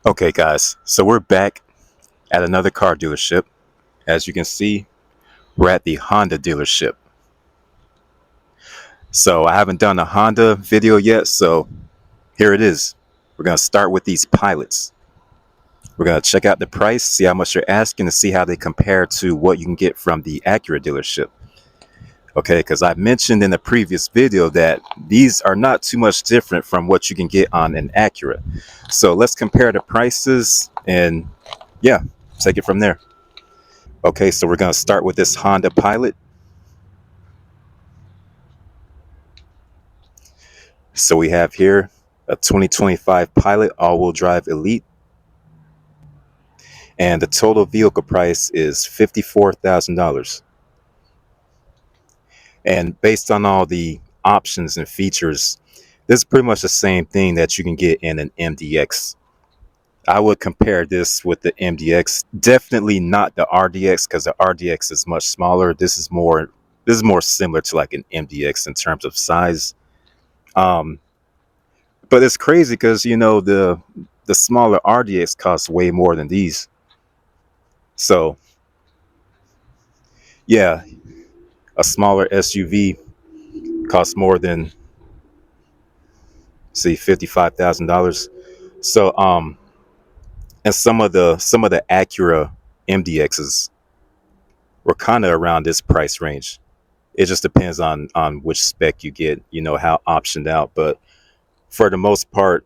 Okay guys, so we're back at another car dealership. As you can see, we're at the Honda dealership. So I haven't done a Honda video yet, so here it is. We're going to start with these pilots. We're going to check out the price, see how much they're asking, and see how they compare to what you can get from the Acura dealership. Okay, because I mentioned in the previous video that these are not too much different from what you can get on an Acura. So let's compare the prices and yeah, take it from there. Okay, so we're going to start with this Honda Pilot. So we have here a 2025 Pilot all-wheel drive Elite. And the total vehicle price is $54,000. And based on all the options and features, this is pretty much the same thing that you can get in an MDX. I would compare this with the MDX. Definitely not the RDX, because the RDX is much smaller. This is more similar to like an MDX in terms of size. But it's crazy because the smaller RDX costs way more than these. So yeah, a smaller SUV costs more than say $55,000. So and some of the Acura MDXs were kind of around this price range. It just depends on which spec you get, how optioned out. But for the most part,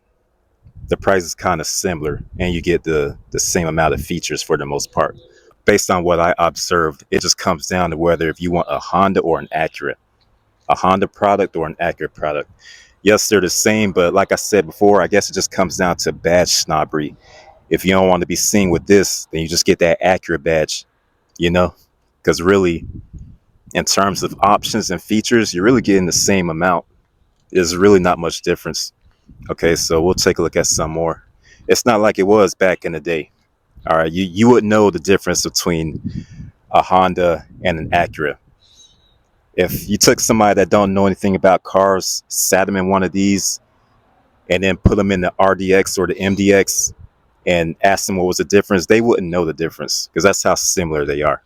the price is kind of similar, and you get the same amount of features for the most part. Based on what I observed, it just comes down to whether if you want a Honda or an Acura, a Honda product or an Acura product. Yes, they're the same, but like I said before, I guess it just comes down to badge snobbery. If you don't want to be seen with this, then you just get that Acura badge, you know? Because really, in terms of options and features, you're really getting the same amount. There's really not much difference. Okay, so we'll take a look at some more. It's not like it was back in the day. All right, you would know the difference between a Honda and an Acura. If you took somebody that don't know anything about cars, sat them in one of these, and then put them in the RDX or the MDX and asked them what was the difference, they wouldn't know the difference because that's how similar they are.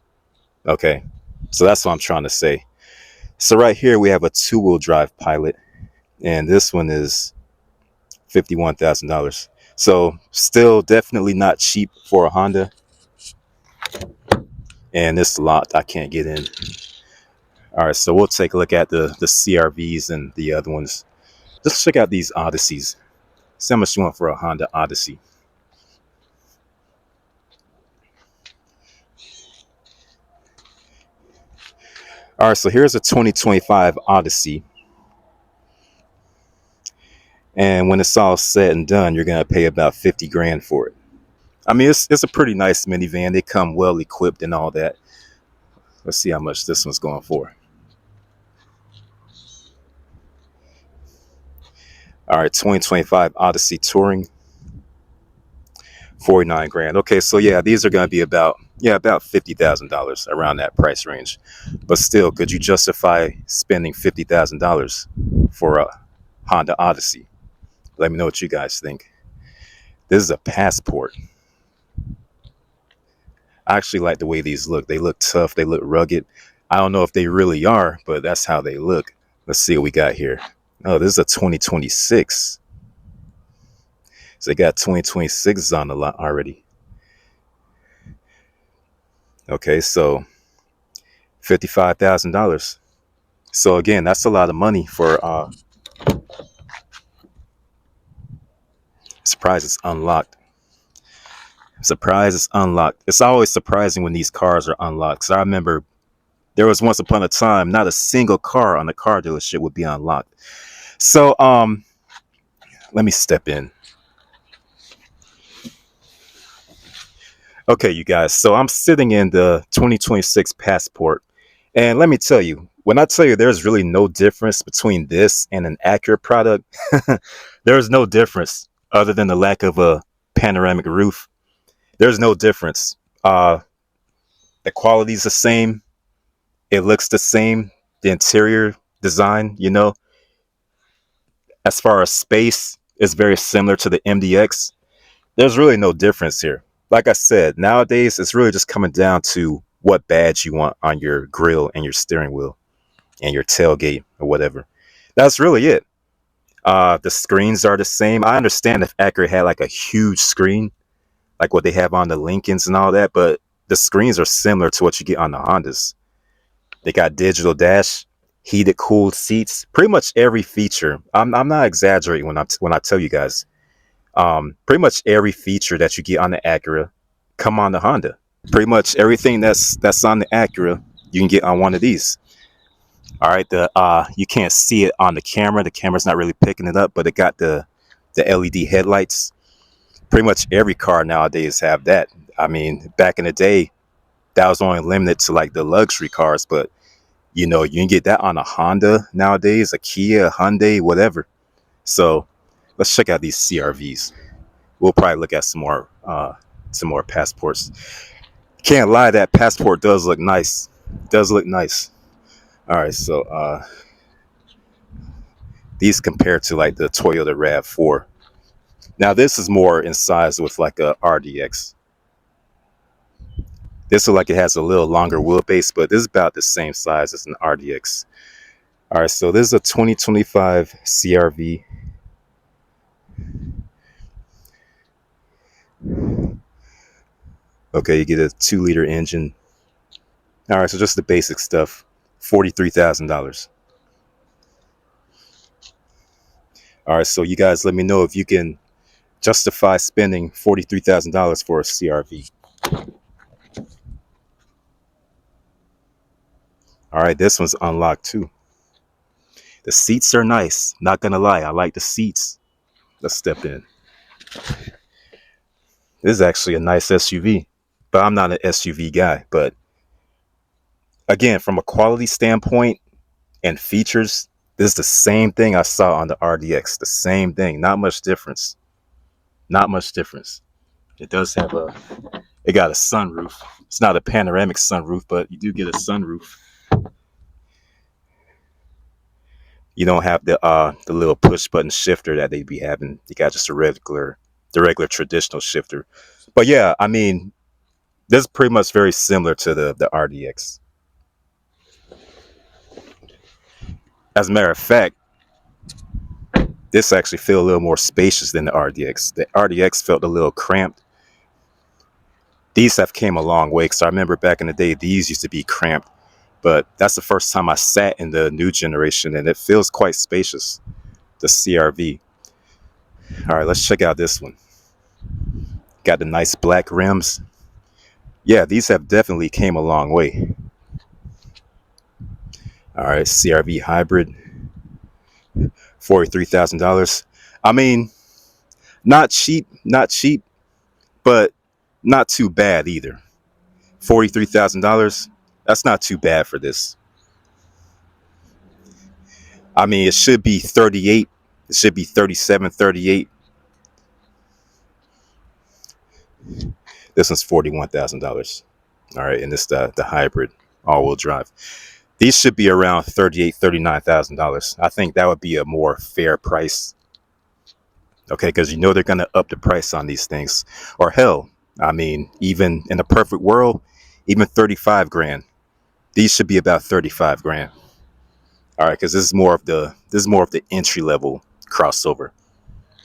Okay, so that's what I'm trying to say. So right here we have a two-wheel drive Pilot, and this one is $51,000. So still definitely not cheap for a Honda. And this lot I can't get in. All right, so we'll take a look at the CRVs and the other ones. Let's check out these Odysseys. See how much you want for a Honda Odyssey. All right, so here's a 2025 Odyssey. And when it's all said and done, you're gonna pay about 50 grand for it. I mean, it's a pretty nice minivan. They come well equipped and all that. Let's see how much this one's going for. All right, 2025 Odyssey Touring, 49 grand. Okay, so yeah, these are going to be about $50,000 around that price range. But still, could you justify spending $50,000 for a Honda Odyssey? Let me know what you guys think. This is a Passport. I actually like the way these look. They look tough. They look rugged. I don't know if they really are, but that's how they look. Let's see what we got here. Oh, this is a 2026. So they got 2026s on the lot already. Okay, so $55,000. So again, that's a lot of money for surprise it's unlocked. Surprise it's unlocked. It's always surprising when these cars are unlocked. Because I remember there was once upon a time not a single car on the car dealership would be unlocked. So let me step in. Okay, you guys. So I'm sitting in the 2026 Passport. And let me tell you, when I tell you there's really no difference between this and an Acura product, there's no difference other than the lack of a panoramic roof. There's no difference. The quality's the same. It looks the same. The interior design, as far as space, is very similar to the MDX. There's really no difference here. Like I said, nowadays it's really just coming down to what badge you want on your grill and your steering wheel and your tailgate or whatever. That's really it. The screens are the same. I understand if Acura had like a huge screen, like what they have on the Lincolns and all that, but the screens are similar to what you get on the Hondas. They got digital dash, heated cooled seats, pretty much every feature. I'm not exaggerating when I tell you guys. Pretty much every feature that you get on the Acura come on the Honda. Pretty much everything that's on the Acura you can get on one of these. All right, the you can't see it on the camera. The camera's not really picking it up, but it got the LED headlights. Pretty much every car nowadays have that. I mean, back in the day, that was only limited to like the luxury cars, but you can get that on a Honda nowadays, a Kia, a Hyundai, whatever. So let's check out these CRVs. We'll probably look at some more passports. Can't lie, that passport does look nice. Does look nice. All right, so these compared to like the Toyota RAV4. Now this is more in size with like a RDX. This looks like it has a little longer wheelbase, but this is about the same size as an RDX. All right, so this is a 2025 CRV. Okay, you get a 2-liter engine. All right, so just the basic stuff. $43,000. All right, so you guys let me know if you can justify spending $43,000 for a CRV. All right, this one's unlocked too. The seats are nice. Not gonna lie, I like the seats. Let's step in. This is actually a nice SUV, but I'm not an SUV guy. But again, from a quality standpoint and features, this is the same thing I saw on the RDX. The same thing. Not much difference. Not much difference. It does have it got a sunroof. It's not a panoramic sunroof, but you do get a sunroof. You don't have the little push button shifter that they be having. You got just the regular traditional shifter. But yeah, I mean, this is pretty much very similar to the RDX. As a matter of fact, this actually felt a little more spacious than the RDX. The RDX felt a little cramped. These have came a long way, because I remember back in the day, these used to be cramped. But that's the first time I sat in the new generation, and it feels quite spacious, the CRV. All right, let's check out this one. Got the nice black rims. Yeah, these have definitely came a long way. All right, CRV hybrid, $43,000. I mean, not cheap, but not too bad either. $43,000. That's not too bad for this. I mean, it should be 38. It should be 37, 38. This one's $41,000. All right, and this the hybrid all-wheel drive. These should be around $38,000, $39,000. I think that would be a more fair price. Okay, because they're gonna up the price on these things. Or hell, I mean, even in a perfect world, even 35 grand. These should be about 35 grand. All right, because this is more of the entry level crossover,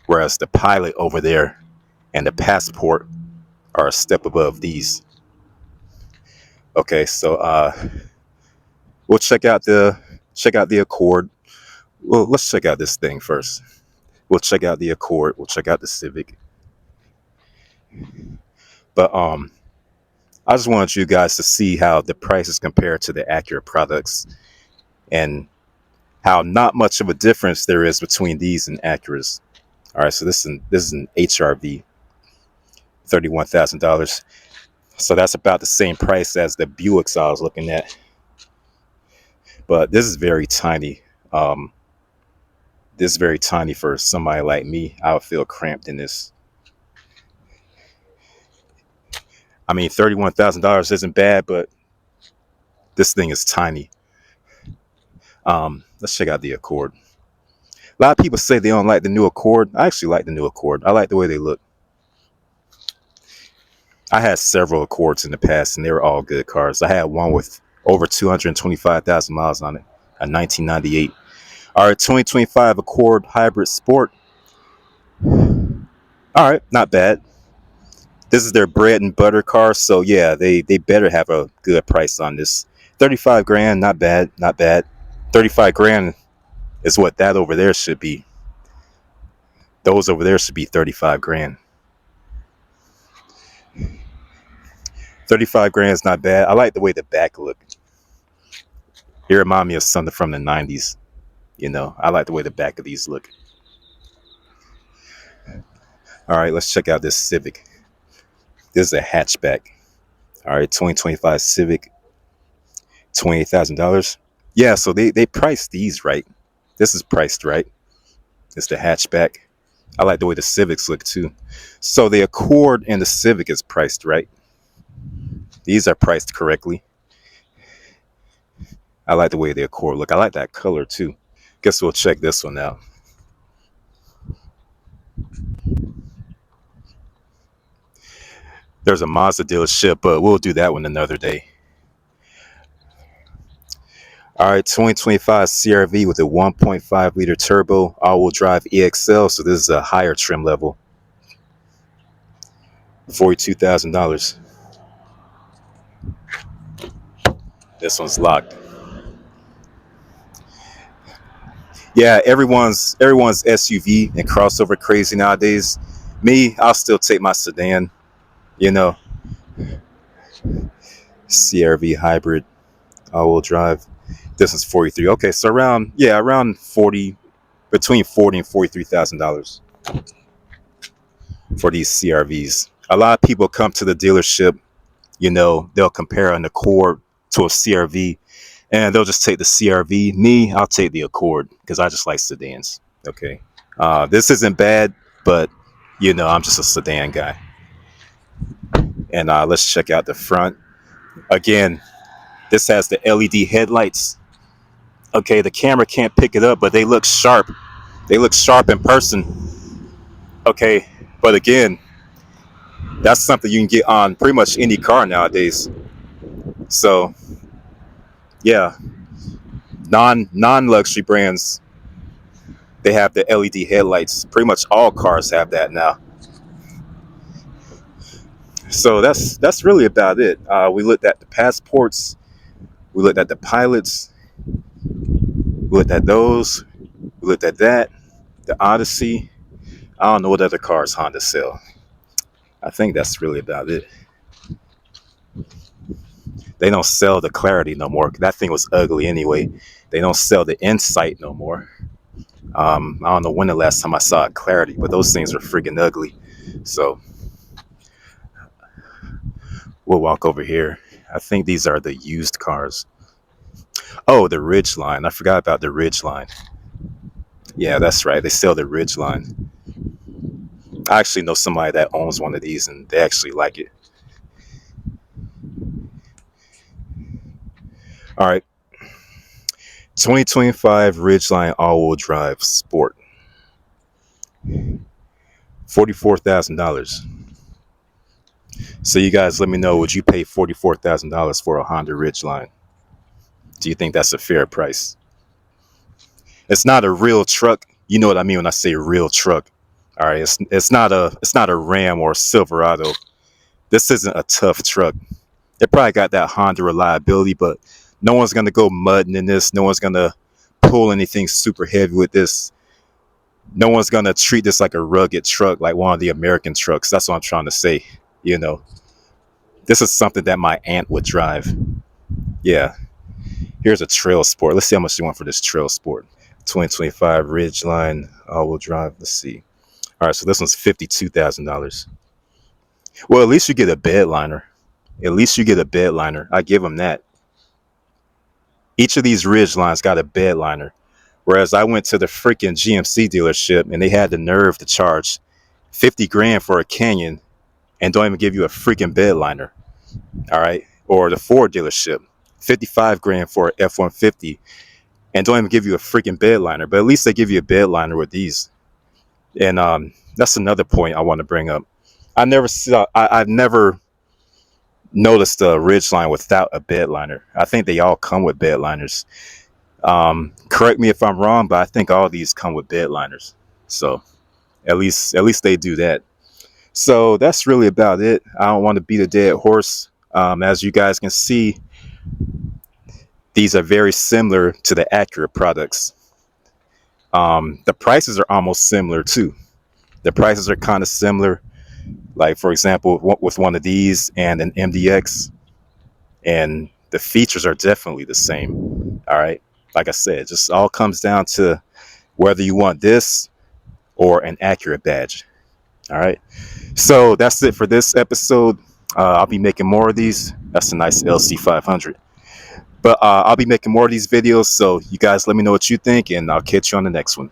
whereas the Pilot over there and the Passport are a step above these. Okay, so we'll check out the Accord. Well, let's check out this thing first. We'll check out the Accord. We'll check out the Civic. But I just wanted you guys to see how the prices compare to the Acura products, and how not much of a difference there is between these and Acuras. All right, so this is an HRV, $31,000. So that's about the same price as the Buicks I was looking at. But this is very tiny. This is very tiny for somebody like me. I would feel cramped in this. I mean, $31,000 isn't bad, but this thing is tiny. Let's check out the Accord. A lot of people say they don't like the new Accord. I actually like the new Accord. I like the way they look. I had several Accords in the past, and they were all good cars. I had one with over 225,000 miles on it, a 1998. All right, 2025 Accord Hybrid Sport. All right, not bad. This is their bread and butter car, so yeah, they better have a good price on this. 35 grand, not bad, not bad. 35 grand is what that over there should be. Those over there should be 35 grand. 35 grand is not bad. I like the way the back look. It remind me of something from the 90s. You know, I like the way the back of these look. All right, let's check out this Civic. This is a hatchback. All right, 2025 Civic, $28,000. Yeah, so they priced these right. This is priced right. It's the hatchback. I like the way the Civics look too. So the Accord and the Civic is priced right. These are priced correctly. I like the way the Accord look. I like that color too. Guess we'll check this one out. There's a Mazda dealership, but we'll do that one another day. All right, 2025 CRV with a 1.5 liter turbo, all-wheel drive EXL. So this is a higher trim level. $42,000. This one's locked. Yeah, everyone's SUV and crossover crazy nowadays. Me, I'll still take my sedan. You know, CRV hybrid, all-wheel drive. This is 43. Okay, so around 40, between 40 and $43,000 for these CRVs. A lot of people come to the dealership. You know, they'll compare an Accord to a CRV, and they'll just take the CRV. Me, I'll take the Accord because I just like sedans. Okay, this isn't bad, but you know, I'm just a sedan guy. And let's check out the front. Again, this has the LED headlights. Okay, the camera can't pick it up, but they look sharp. They look sharp in person. Okay, but again, that's something you can get on pretty much any car nowadays. So yeah, non luxury brands, they have the LED headlights. Pretty much all cars have that now. So that's really about it. We looked at the passports, we looked at the pilots, we looked at those, we looked at that, the Odyssey. I don't know what other cars Honda sell. I think that's really about it. They don't sell the Clarity no more. That thing was ugly anyway. They don't sell the Insight no more. I don't know when the last time I saw a Clarity, but those things are freaking ugly. So we'll walk over here. I think these are the used cars. Oh, the Ridgeline. I forgot about the Ridgeline. Yeah, that's right. They sell the Ridgeline. I actually know somebody that owns one of these, and they actually like it. All right. 2025 Ridgeline all-wheel drive Sport. $44,000. So you guys let me know, would you pay $44,000 for a Honda Ridgeline? Do you think that's a fair price? It's not a real truck. You know what I mean when I say real truck. All right, it's not a Ram or a Silverado. This isn't a tough truck. It probably got that Honda reliability, but no one's gonna go mudding in this. No one's gonna pull anything super heavy with this. No one's gonna treat this like a rugged truck, like one of the American trucks. That's what I'm trying to say. You know, this is something that my aunt would drive. Yeah. Here's a Trail Sport. Let's see how much you want for this Trail Sport. 2025 Ridgeline all-wheel drive. Let's see. All right, so this one's $52,000. Well, at least you get a bed liner. At least you get a bed liner. I give them that. Each of these Ridgelines got a bed liner. Whereas I went to the freaking GMC dealership and they had the nerve to charge 50 grand for a Canyon and don't even give you a freaking bed liner. All right. Or the Ford dealership, 55 grand for an F-150 and don't even give you a freaking bed liner. But at least they give you a bed liner with these. And that's another point I want to bring up. I've never notice the Ridgeline without a bed liner. I think they all come with bed liners. Correct me if I'm wrong, but I think all these come with bed liners. So at least they do that. So that's really about it. I don't want to beat a dead horse. As you guys can see, these are very similar to the Acura products. The prices are almost similar too. The prices are kind of similar. Like for example, with one of these and an MDX, and the features are definitely the same. All right. Like I said, it just all comes down to whether you want this or an Acura badge. All right. So that's it for this episode. I'll be making more of these. That's a nice LC500. But I'll be making more of these videos. So you guys let me know what you think, and I'll catch you on the next one.